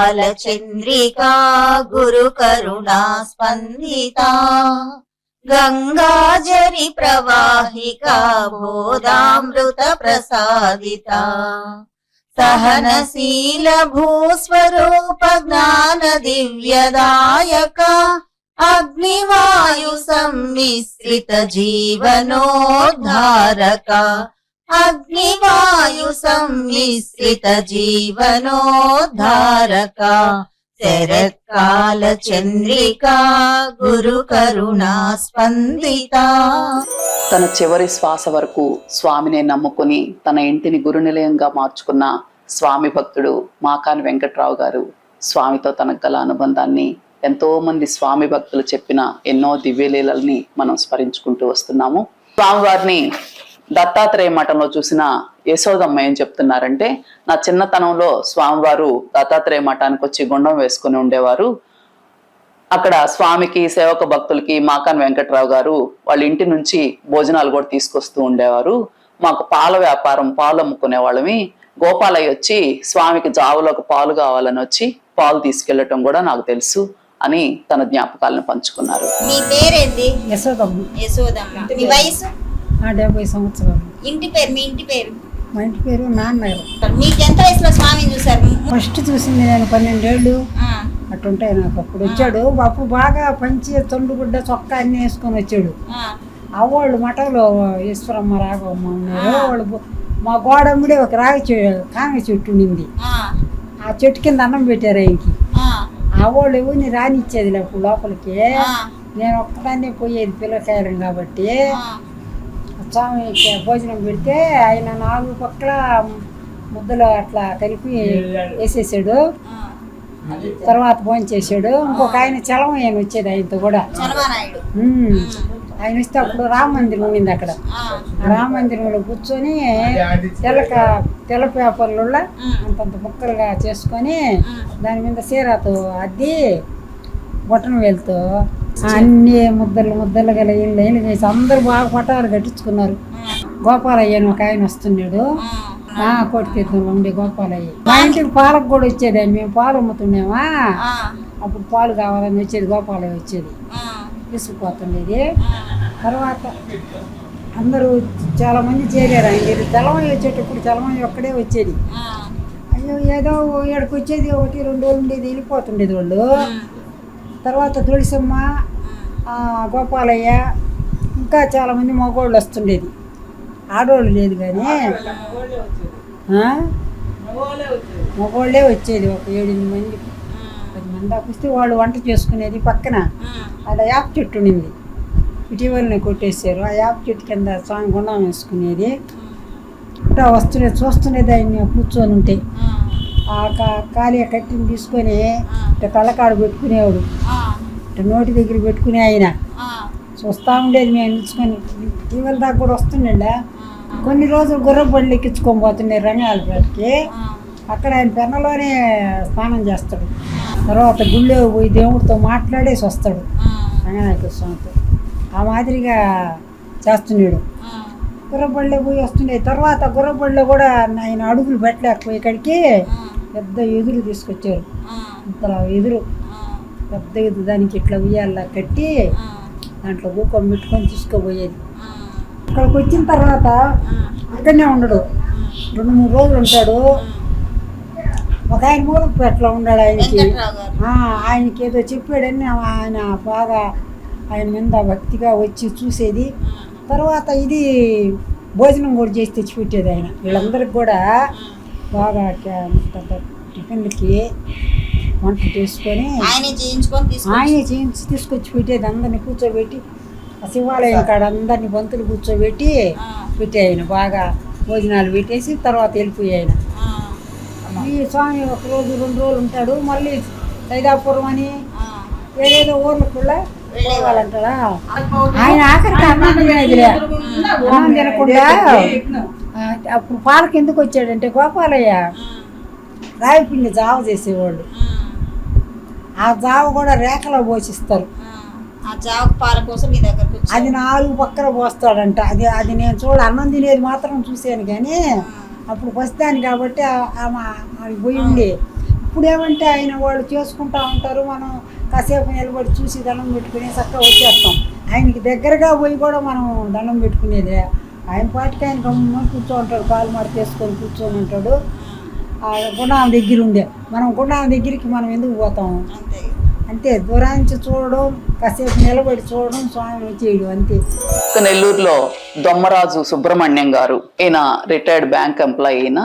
కాల చంద్రికా గురు కరుణా స్పందితా గంగాజరి ప్రవాహికా బోధామృత ప్రసాదితా సహనశీల భూస్వరూప జ్ఞాన దివ్యదాయక అగ్నివాయు సమ్మిశ్రిత జీవనోద్ధారక అగ్నివాయు సమ్మిశ్రిత జీవనోద్ధారక శరత్కాల చంద్రికా గురు కరుణా స్పందిత. తన చివరి శ్వాస వరకు స్వామినే నమ్ముకుని తన ఇంటిని గురునిలయంగా మార్చుకున్న స్వామి భక్తుడు మాకాని వెంకట్రావు గారు స్వామితో తనకు గల అనుబంధాన్ని ఎంతో మంది స్వామి భక్తులు చెప్పిన ఎన్నో దివ్యలీలల్ని మనం స్మరించుకుంటూ వస్తున్నాము. స్వామివారిని దత్తాత్రేయ మఠంలో చూసిన యశోదమ్మ ఏం చెప్తున్నారంటే, నా చిన్నతనంలో స్వామివారు దత్తాత్రేయ మఠానికి వచ్చి గుండం వేసుకుని ఉండేవారు. అక్కడ స్వామికి సేవక భక్తులకి మాకాని వెంకట్రావు గారు వాళ్ళ ఇంటి నుంచి భోజనాలు కూడా తీసుకొస్తూ ఉండేవారు. మాకు పాల వ్యాపారం, పాలు అమ్ముకునే వాళ్ళమి. గోపాలయ్య వచ్చి స్వామికి జావులోకి పాలు కావాలని వచ్చి పాలు తీసుకెళ్లటం కూడా నాకు తెలుసు అని తన జ్ఞాపకాలను పంచుకున్నారు. మీ పేరేంటి? యశోదమ్మ. యశోదమ్మ. మీ వయసు? 70 సంవత్సరాలు. ఇంటి పేరు? మీ ఇంటి పేరు? మా ఇంటి పేరు నాన్నగారు. మీకు ఎంత వయసులో స్వామిని చూసారు? ఫస్ట్ చూసింది నేను 12 ఏళ్ళు అట్టుంటాయి నాకు. అప్పుడు వచ్చాడు. అప్పుడు బాగా పంచి తొండుగుడ్డ చొక్కా అన్ని వేసుకొని వచ్చాడు. అవ్వాళ్ళు మఠంలో ఈశ్వరమ్మ రాఘవమ్మ ఉన్నారు. వాళ్ళు మా గోడమ్ముడే ఒక కాంగ చెట్టు ఉండింది. ఆ చెట్టు కింద అన్నం పెట్టారు ఆయనకి. అవ్వాళ్ళు ఎవరిని రానిచ్చేది అప్పుడు లోపలికి. నేను ఒక్కదాన్నే పోయేది పిల్లకాయలం కాబట్టి. స్వామికి భోజనం పెడితే ఆయన 4 పక్కల ముద్దలు అట్లా కలిపి వేసేసాడు. తర్వాత భోజనం చేసాడు. ఇంకొక ఆయన చలం ఆయన వచ్చేది ఆయనతో కూడా. ఆయన వస్తే అప్పుడు రామ మందిరం ఉండింది అక్కడ. రామ మందిరంలో కూర్చొని తెల్ల పేపర్లలో అంతంత ముక్కలుగా చేసుకొని దాని మీద సీరాతో అద్ది బొట్టన వేలుతో అన్ని ముద్దలు గల ఇళ్ళు వేసి అందరూ బాగా పటాలు కట్టించుకున్నారు. గోపాలయ్య అని ఒక ఆయన వస్తున్నాడు. కోటి తీర్థంలో ఉండే గోపాలయ్య. మా ఇంటికి పాలకు కూడా వచ్చేది. మేము పాలు అమ్ముతున్నామా, అప్పుడు పాలు కావాలని వచ్చేది. గోపాలయ్య వచ్చేది, తీసుకుపోతుండేది. తర్వాత అందరూ చాలా మంది చేరారు. ఆయన తెలమయ్య వచ్చేటప్పుడు తెలమయ్య ఒక్కడే వచ్చేది. అయ్యో ఏదో ఏడుకు వచ్చేది, 1-2 రోజులు ఉండేది, వెళ్ళిపోతుండేది వాళ్ళు. తర్వాత తులసమ్మ, గోపాలయ్య, ఇంకా చాలామంది మగవాళ్ళు వస్తుండేది. ఆడవాళ్ళు లేదు కానీ మగవాళ్ళే వచ్చేది. ఒక 7-8 మంది 10 మంది దాకా వస్తే వాళ్ళు వంట చేసుకునేది. పక్కన అక్కడ యాప్ చెట్టు ఉండింది, ఇటీవలనే కొట్టేసారు. ఆ యాప్ చెట్టు కింద స్వామి గుండం వేసుకునేది. ఇట్లా వస్తున్నది చూస్తున్నది. ఆయన్ని కూర్చొని ఉంటే ఆ ఖాళీ కట్టిని తీసుకొని ఇట్లా కళ్ళకాడు పెట్టుకునేవాడు. ఇట్లా నోటి దగ్గర పెట్టుకునే ఆయన చూస్తూ ఉండేది. మేము నిలుచుకొని ఇటీవల దాకా కూడా వస్తుండే. కొన్ని రోజులు గుర్రపు బండ్లు ఎక్కించుకొని పోతుండే రంగాలపేటకి. అక్కడ ఆయన పెన్నలోనే స్నానం చేస్తాడు. తర్వాత గుళ్ళో పోయి దేవుడితో మాట్లాడేసి వస్తాడు రంగనాయక స్వామితో. ఆ మాదిరిగా చేస్తున్నాడు. గుర్రబడిలో పోయి వస్తుండే. తర్వాత గుర్రబడిలో కూడా ఆయన అడుగులు పెట్టలేకపోయి ఇక్కడికి పెద్ద ఎదురు తీసుకొచ్చారు. ఇంతలా ఎదురు, పెద్ద ఎదురు, దానికి ఇట్లా ఉయ్యాల కట్టి దాంట్లో ఊకం పెట్టుకొని తీసుకుపోయేది. ఇక్కడికి వచ్చిన తర్వాత అక్కడనే ఉండడు, 2-3 రోజులు ఉంటాడు. ఒక ఆయన మూలపేటలో ఉన్నాడు. ఆయనకి ఏదో చెప్పాడని ఆయన బాగా ఆయన మీద భక్తిగా వచ్చి చూసేది. తర్వాత ఇది భోజనం కూడా చేసి తెచ్చిపెట్టేది ఆయన. వీళ్ళందరికి కూడా బాగా టిఫిన్లకి వంట చేసుకొని ఆయనే చేయించి తీసుకొచ్చి పెట్టేది. అందరిని కూర్చోబెట్టి ఆ శివాలయం కాడ అందరినీ బంతులు కూర్చోబెట్టి పెట్టి ఆయన బాగా భోజనాలు పెట్టేసి తర్వాత వెళ్ళిపోయి ఆయన. ఈ స్వామి 1 రోజు 2 రోజులు ఉంటాడు. మళ్ళీ సైదాపురం అని ఏదేదో ఊర్లకు కూడా పోవాలంటాడా. ఆయన ఆఖరికి అన్నం తినకుండా అప్పుడు పాలకు ఎందుకు వచ్చాడంటే, గోపాలయ్య రాయిపిండి జావ చేసేవాళ్ళు. ఆ జావ కూడా రేఖలో పోషిస్తారు. అది 4 పక్కన పోస్తాడంట. అది నేను అన్నం తినేది మాత్రం చూశాను కానీ అప్పుడు వస్తాను కాబట్టి అది పోయి ఉండి ఇప్పుడేమంటే ఆయన వాళ్ళు చేసుకుంటా ఉంటారు, మనం కాసేపు నిలబడి చూసి దండం పెట్టుకుని చక్కగా వచ్చేస్తాం. ఆయనకి దగ్గరగా పోయి కూడా మనం దండం పెట్టుకునేదే. ఆయన పాటికి ఆయన గమ్మున కూర్చో ఉంటాడు, కాలు మాట చేసుకొని కూర్చొని ఉంటాడు. ఆ గుండాం దగ్గర ఉండే మనం గుండాం దగ్గరికి మనం ఎందుకు పోతాము? అంతే. అంతే, దూరాంచి చూడడం, కాసేపు నిలబడి చూడడం, స్వామిని వచ్చేయడం అంతే. నెల్లూరులో దొమ్మరాజు సుబ్రహ్మణ్యం గారు, ఈయన రిటైర్డ్ బ్యాంక్ ఎంప్లాయీ. ఈయన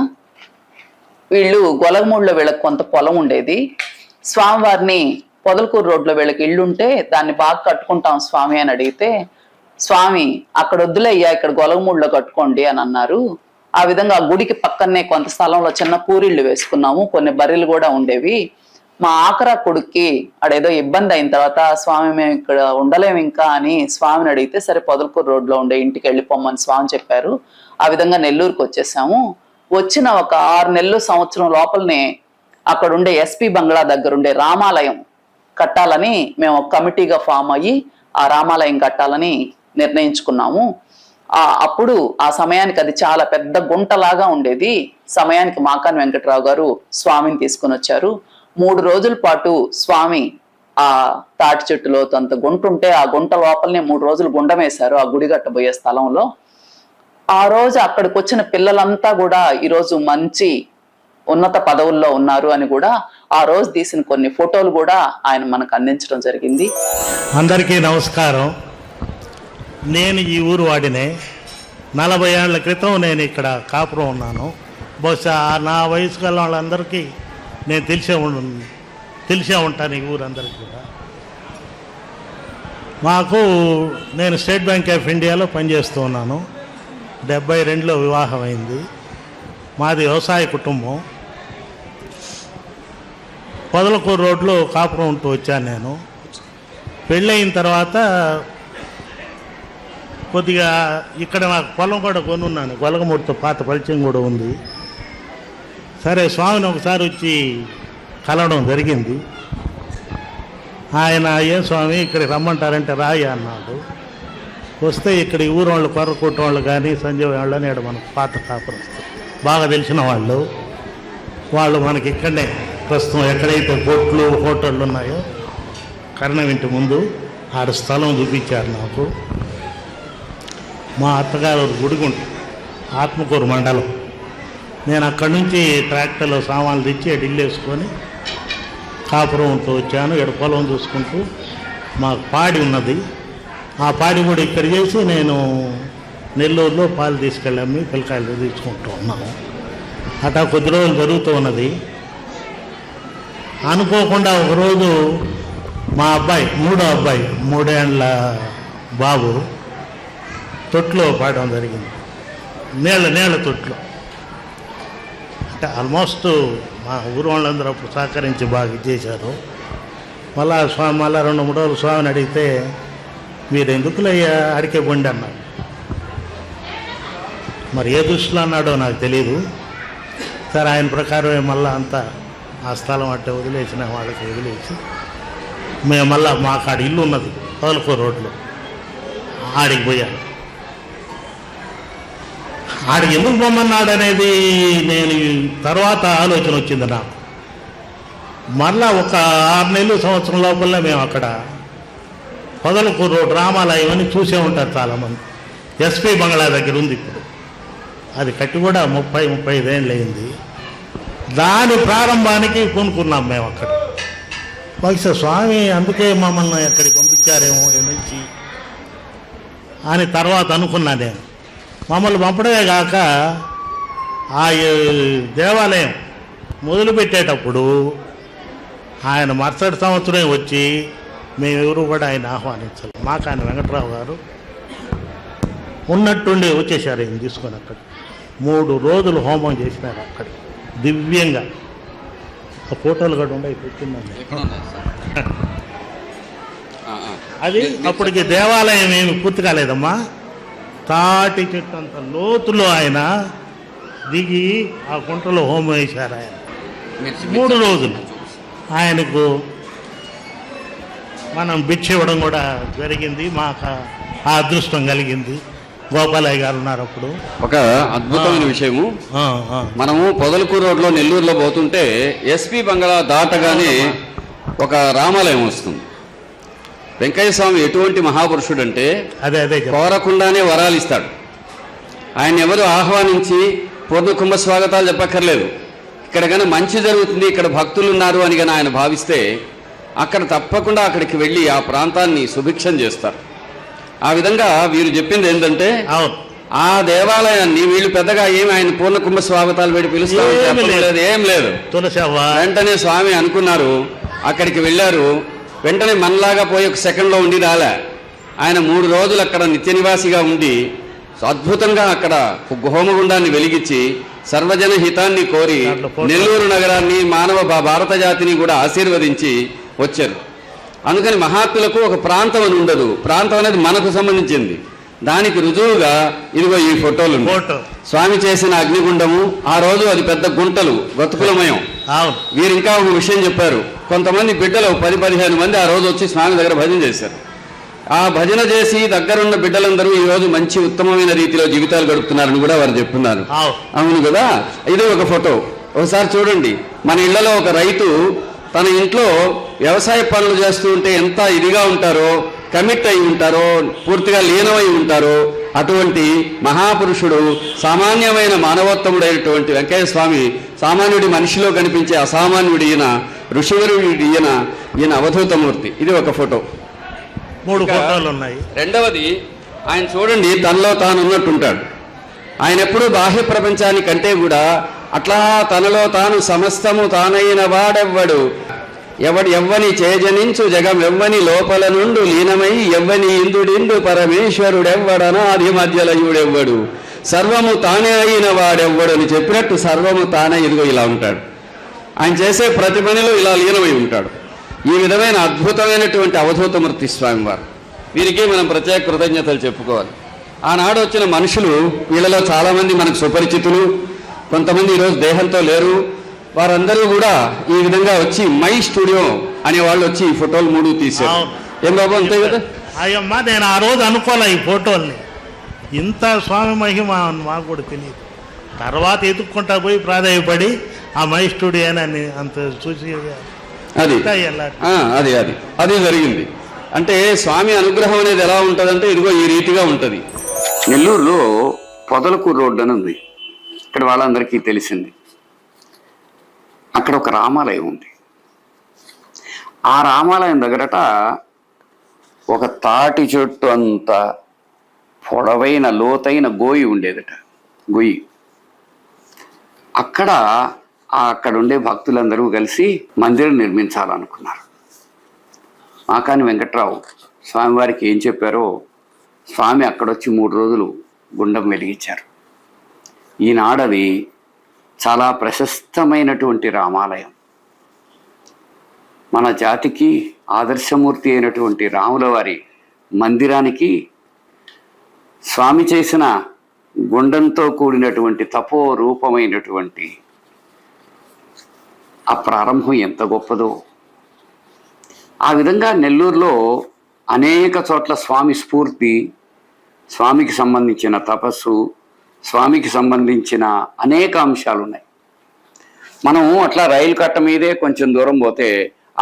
వీళ్ళు గొలగమూడిలో వీళ్ళకి కొంత పొలం ఉండేది. స్వామివారిని పొదలకూరు రోడ్లో వీళ్ళకి ఇల్లుంటే దాన్ని బాగా కట్టుకుంటాం స్వామి అని అడిగితే, స్వామి అక్కడ వద్దులయ్యా, ఇక్కడ గొలగమూడిలో కట్టుకోండి అని అన్నారు. ఆ విధంగా ఆ గుడికి పక్కనే కొంత స్థలంలో చిన్న పూరిళ్ళు వేసుకున్నాము, కొన్ని బర్రెలు కూడా ఉండేవి. మా ఆఖరా కొడుక్కి అడేదో ఇబ్బంది అయిన తర్వాత, స్వామి మేము ఇక్కడ ఉండలేము ఇంకా అని స్వామిని అడిగితే, సరే పొదలకూరు రోడ్లో ఉండే ఇంటికి వెళ్ళిపోమని స్వామి చెప్పారు. ఆ విధంగా నెల్లూరుకి వచ్చేసాము. వచ్చిన ఒక 6 నెలలు సంవత్సరం లోపలనే అక్కడ ఉండే ఎస్పీ బంగ్లా దగ్గర ఉండే రామాలయం కట్టాలని మేము ఒక కమిటీగా ఫామ్ అయ్యి ఆ రామాలయం కట్టాలని నిర్ణయించుకున్నాము. అప్పుడు ఆ సమయానికి అది చాలా పెద్ద గుంటలాగా ఉండేది. సమయానికి మాకాని వెంకట్రావు గారు స్వామిని తీసుకుని వచ్చారు. 3 రోజుల పాటు స్వామి ఆ తాటి చెట్టులో అంత గుంట ఉంటే ఆ గుంట లోపలనే 3 రోజులు గుండం వేశారు ఆ గుడి కట్టబోయే స్థలంలో. ఆ రోజు అక్కడికి వచ్చిన పిల్లలంతా కూడా ఈరోజు మంచి ఉన్నత పదవుల్లో ఉన్నారు అని కూడా ఆ రోజు తీసిన కొన్ని ఫోటోలు కూడా ఆయన మనకు అందించడం జరిగింది. అందరికీ నమస్కారం. నేను ఈ ఊరు వాడినే. 40 ఏళ్ల క్రితం నేను ఇక్కడ కాపురం ఉన్నాను. బహుశా నా వయసు గల వాళ్ళందరికీ నేను తెలిసే ఉంటాను ఈ ఊరందరికీ కూడా. నేను స్టేట్ బ్యాంక్ ఆఫ్ ఇండియాలో పనిచేస్తూ ఉన్నాను. 72లో వివాహం అయింది. మాది వ్యవసాయ కుటుంబం. పొదలకూరు రోడ్లో కాపురం ఉంటూ వచ్చాను నేను. పెళ్ళయిన తర్వాత కొద్దిగా ఇక్కడ నాకు పొలం కూడా కొనున్నాను, గొలగమూడితో పాత పరిచయం కూడా ఉంది. సరే, స్వామిని ఒకసారి వచ్చి కలవడం జరిగింది. ఆయన ఏం స్వామి ఇక్కడికి రమ్మంటారంటే రాయి అన్నాడు. వస్తే ఇక్కడ ఈ ఊరు వాళ్ళు, కొర్రకోట వాళ్ళు కానీ సంజయ్ వాళ్ళు అని మనకు పాత కాపురం బాగా తెలిసిన వాళ్ళు మనకి ఇక్కడనే ప్రస్తుతం ఎక్కడైతే కోట్లు హోటళ్ళు ఉన్నాయో కర్ణం ఇంటి ముందు ఆడ స్థలం చూపించారు నాకు. మా అత్తగారు గుడిగుంట, ఆత్మకూరు మండలం. నేను అక్కడి నుంచి ట్రాక్టర్లో సామాన్లు తెచ్చి ఢిల్లీ వేసుకొని కాపురంతో వచ్చాను. ఇక్కడ పొలం చూసుకుంటూ మాకు పాడి ఉన్నది. ఆ పాడి కూడా ఇక్కడ చేసి నేను నెల్లూరులో పాలు తీసుకెళ్ళి అమ్మి పిల్లకాయలు తీసుకుంటూ ఉన్నాను. అట్లా కొద్ది రోజులు జరుగుతూ ఉన్నది. అనుకోకుండా ఒకరోజు మా అబ్బాయి, 3వ అబ్బాయి, 3 ఏళ్ళ బాబు తొట్లో పాడడం జరిగింది. నీళ్ళ తొట్లో. అంటే ఆల్మోస్ట్ మా ఊరు వాళ్ళందరూ అప్పుడు సహకరించి బాగా ఇచ్చేశారు. మళ్ళా 2-3 రోజులు స్వామిని అడిగితే, మీరు ఎందుకులయ్యా అడికే బండి అన్నాడు. మరి ఏ దృష్టిలో అన్నాడో నాకు తెలియదు. సరే, ఆయన ప్రకారమే మళ్ళీ అంతా ఆ స్థలం అంటే వదిలేసిన వాళ్ళకి వదిలేసి మేము మళ్ళీ మాకు ఆడ ఇల్లు ఉన్నది పొదలకూరు రోడ్లో, ఆడికి పోయాను. ఆడికి ఎందుకు పొమ్మన్నాడు అనేది నేను తర్వాత ఆలోచన వచ్చింది నాకు. మళ్ళా ఒక 6 నెలలు సంవత్సరం లోపలనే మేము అక్కడ పొదలకూరు రోడ్ రామాలయం అని చూసే ఉంటారు చాలామంది. ఎస్పీ బంగ్లా దగ్గర ఉంది ఇప్పుడు. అది కట్టి కూడా 30-35 ఏళ్ళు అయింది. దాని ప్రారంభానికి కొనుక్కున్నాం మేము అక్కడ. బహుశా స్వామి అందుకే మమ్మల్ని అక్కడికి పంపించారేమో నుంచి అని తర్వాత అనుకున్నా నేను. మమ్మల్ని పంపడమే కాక ఆ దేవాలయం మొదలుపెట్టేటప్పుడు ఆయన మరుసటి సంవత్సరం వచ్చి మేమెవరు కూడా ఆయన ఆహ్వానించాలి. మాకాని వెంకట్రావు గారు ఉన్నట్టుండి వచ్చేసారు. ఆయన తీసుకొని అక్కడ 3 రోజులు హోమం చేసినారు అక్కడ దివ్యంగా. ఆ ఫోటోలు కూడా ఉన్నాయి, పెట్టిందండి. అది అప్పటికి దేవాలయం ఏమి పూర్తి కాలేదమ్మా. తాటి చెట్టు అంత లోతులో ఆయన దిగి ఆ గుంటలో హోమం వేశారు. ఆయన 3 రోజులు ఆయనకు మనం భిక్ష ఇవ్వడం కూడా జరిగింది. మాకు ఆ అదృష్టం కలిగింది. గోపాలయ్య గారు ఉన్నారు అప్పుడు. ఒక అద్భుతమైన విషయము, ఆ, ఆ. మనము పొదలకూరు రోడ్లో నెల్లూరులో పోతుంటే ఎస్పీ బంగ్లా దాటగానే ఒక రామాలయం వస్తుంది. వెంకయ్య స్వామి ఎటువంటి మహాపురుషుడు అంటే అదే చెప్పు. కోరకుండానే వరాలు ఇస్తాడు. ఆయన ఎవరు ఆహ్వానించి పూర్ణ కుంభ స్వాగతాలు చెప్పక్కర్లేదు. ఇక్కడ కానీ మంచి జరుగుతుంది, ఇక్కడ భక్తులు ఉన్నారు అని కానీ ఆయన భావిస్తే అక్కడ తప్పకుండా అక్కడికి వెళ్ళి ఆ ప్రాంతాన్ని సుభిక్షం చేస్తారు. ఆ విధంగా వీరు చెప్పింది ఏంటంటే, అవును, ఆ దేవాలయాన్ని వీళ్ళు పెద్దగా ఏమి ఆయన పూర్ణ కుంభ స్వాగతాలు పెట్టి పిలుస్తారు ఏం లేదు. తులసవ్వ వెంటనే స్వామి అనుకున్నారు, అక్కడికి వెళ్ళారు. వెంటనే మనలాగా పోయి ఒక సెకండ్లో ఉండి రాలే. ఆయన 3 రోజులు అక్కడ నిత్య నివాసిగా ఉండి అద్భుతంగా అక్కడ హోమగుండాన్ని వెలిగించి సర్వజన హితాన్ని కోరి నెల్లూరు నగరాన్ని మానవ భారత జాతిని కూడా ఆశీర్వదించి వచ్చారు. అందుకని మహాత్ములకు ఒక ప్రాంతం అని ఉండదు. ప్రాంతం అనేది మనకు సంబంధించింది. దానికి రుజువుగా ఇదిగో ఈ ఫోటోలు. స్వామి చేసిన అగ్నిగుండము, ఆ రోజు అది పెద్ద గుంటలు గతుకులమయం. వీరు ఇంకా ఒక విషయం చెప్పారు, కొంతమంది బిడ్డలు 10-15 మంది ఆ రోజు వచ్చి స్వామి దగ్గర భజన చేశారు. ఆ భజన చేసి దగ్గరున్న బిడ్డలందరూ ఈ రోజు మంచి ఉత్తమమైన రీతిలో జీవితాలు గడుపుతున్నారని కూడా వారు చెప్తున్నారు. అవును కదా. ఇది ఒక ఫోటో ఒకసారి చూడండి. మన ఇళ్లలో ఒక రైతు తన ఇంట్లో వ్యవసాయ పనులు చేస్తూ ఉంటే ఎంత ఇదిగా ఉంటారో, కమిట్ అయి ఉంటారో, పూర్తిగా లీనమై ఉంటారో, అటువంటి మహాపురుషుడు సామాన్యమైన మానవోత్తముడైనటువంటి వెంకయ్య స్వామి సామాన్యుడి మనిషిలో కనిపించే అసామాన్యుడి ఈయన, ఋషివరుడి ఈయన అవధూతమూర్తి. ఇది ఒక ఫోటో. 3 ఫోటోలు ఉన్నాయి. రెండవది, ఆయన చూడండి తనలో తాను ఉన్నట్టుంటాడు. ఆయన ఎప్పుడూ బాహ్య ప్రపంచానికంటే కూడా అట్లా తనలో తాను సమస్తము తానైన వాడెవ్వడు, ఎవ్వని చేజనించు జగం ఎవ్వని లోపల నుండు లీనమై ఎవ్వని ఇందుడిండు పరమేశ్వరుడెవ్వడనాది మధ్యలయుడెవ్వడు, సర్వము తానే అయిన వాడెవ్వడు అని చెప్పినట్టు సర్వము తానే ఇదిగో ఇలా ఉంటాడు. ఆయన చేసే ప్రతి పనిలో ఇలా లీనమై ఉంటాడు. ఈ విధమైన అద్భుతమైనటువంటి అవధూతమూర్తి స్వామివారు. వీరికి మనం ప్రత్యేక కృతజ్ఞతలు చెప్పుకోవాలి. ఆనాడు వచ్చిన మనుషులు వీళ్ళలో చాలామంది మనకు సుపరిచితులు, కొంతమంది ఈరోజు దేహంతో లేరు. వారందరూ కూడా ఈ విధంగా వచ్చి మై స్టూడియో అనే వాళ్ళు వచ్చి ఈ ఫోటోలు 3 తీశారు. ఏం బాబు అంతే కదా. అయ్యమ్మా, నేను ఆ రోజు అనుకోలే ఈ ఫోటోల్ని. ఇంత స్వామి మహిమ మాకు కూడా తెలియదు. తర్వాత ఎత్తుక్కుంటా పోయి ప్రాధాన్యపడి ఆ మై స్టూడియో అని అంత చూసి అది అది జరిగింది. అంటే స్వామి అనుగ్రహం అనేది ఎలా ఉంటుందంటే ఇదిగో ఈ రీతిగా ఉంటుంది. నెల్లూరులో పొదలకూరు రోడ్డు అని ఉంది. ఇక్కడ వాళ్ళందరికీ తెలిసింది. అక్కడ ఒక రామాలయం ఉంది. ఆ రామాలయం దగ్గరట ఒక తాటి చెట్టు అంత పొడవైన లోతైన గోయి ఉండేదట. గొయ్యి. అక్కడ ఉండే భక్తులందరూ కలిసి మందిరం నిర్మించాలనుకున్నారు. మాకాని వెంకట్రావు స్వామివారికి ఏం చెప్పారో, స్వామి అక్కడొచ్చి 3 రోజులు గుండం వెలిగించారు. ఈనాడది చాలా ప్రశస్తమైనటువంటి రామాలయం. మన జాతికి ఆదర్శమూర్తి అయినటువంటి రాముల వారి మందిరానికి స్వామి చేసిన గుండంతో కూడినటువంటి తపో రూపమైనటువంటి ఆ ప్రారంభం ఎంత గొప్పదో. ఆ విధంగా నెల్లూరులో అనేక చోట్ల స్వామి స్ఫూర్తి, స్వామికి సంబంధించిన తపస్సు, స్వామికి సంబంధించిన అనేక అంశాలు ఉన్నాయి. మనం అట్లా రైలు కట్ట మీదే కొంచెం దూరం పోతే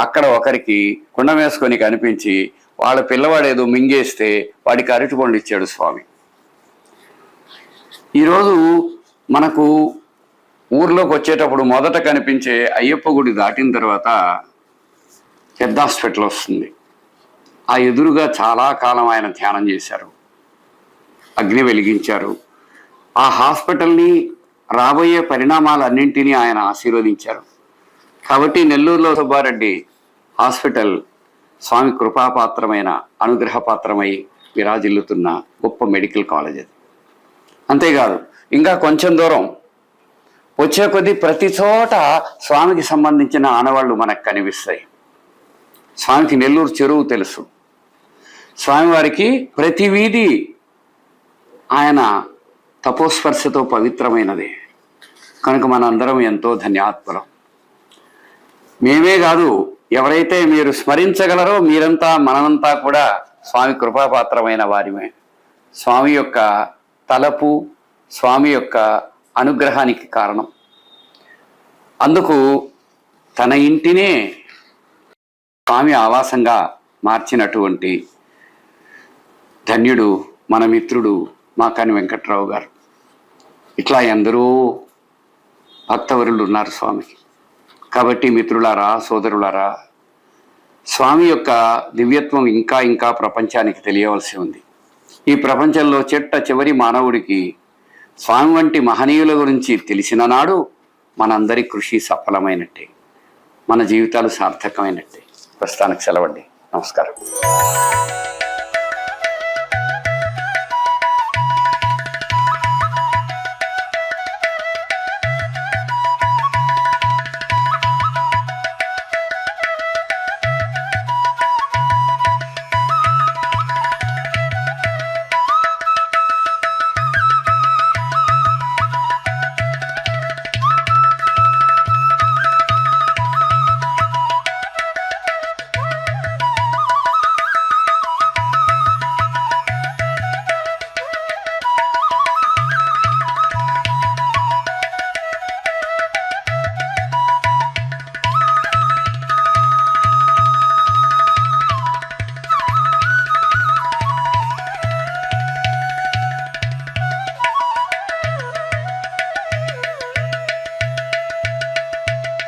అక్కడ ఒకరికి కుండ వేసుకొని కనిపించి వాళ్ళ పిల్లవాడు ఏదో మింగేస్తే వాడికి అరటిపండు ఇచ్చాడు స్వామి. ఈరోజు మనకు ఊర్లోకి వచ్చేటప్పుడు మొదట కనిపించే అయ్యప్ప గుడి దాటిన తర్వాత పెద్ద హాస్పిటల్ వస్తుంది. ఆ ఎదురుగా చాలా కాలం ఆయన ధ్యానం చేశారు, అగ్ని వెలిగించారు. ఆ హాస్పిటల్ని రాబోయే పరిణామాలన్నింటినీ ఆయన ఆశీర్వదించారు. కాబట్టి నెల్లూరులో సుబ్బారెడ్డి హాస్పిటల్ స్వామి కృపాపాత్రమైన అనుగ్రహపాత్రమై విరాజిల్లుతున్న గొప్ప మెడికల్ కాలేజ్ అది. అంతేకాదు, ఇంకా కొంచెం దూరం వచ్చే కొద్దీ ప్రతి చోట స్వామికి సంబంధించిన ఆనవాళ్ళు మనకు కనిపిస్తాయి. స్వామికి నెల్లూరు చెరువు తెలుసు. స్వామివారికి ప్రతి వీధి ఆయన తపోస్పర్శతో పవిత్రమైనదే. కనుక మనందరం ఎంతో ధన్యాత్మరం. మేమే కాదు, ఎవరైతే మీరు స్మరించగలరో మీరంతా మనమంతా కూడా స్వామి కృపాపాత్రమైన వారిమే. స్వామి యొక్క తలపు స్వామి యొక్క అనుగ్రహానికి కారణం. అందుకు తన ఇంటినే స్వామి ఆవాసంగా మార్చినటువంటి ధన్యుడు మన మిత్రుడు మాకాని వెంకట్రావు గారు. ఇట్లా ఎందరో భక్తవరులు ఉన్నారు స్వామికి. కాబట్టి మిత్రులారా, సోదరులారా, స్వామి యొక్క దివ్యత్వం ఇంకా ఇంకా ప్రపంచానికి తెలియవలసి ఉంది. ఈ ప్రపంచంలో చివరి మానవుడికి స్వామి వంటి మహనీయుల గురించి తెలిసిన నాడు మనందరి కృషి సఫలమైనట్టే, మన జీవితాలు సార్థకమైనట్టే. ప్రస్తుతానికి సెలవండి. నమస్కారం.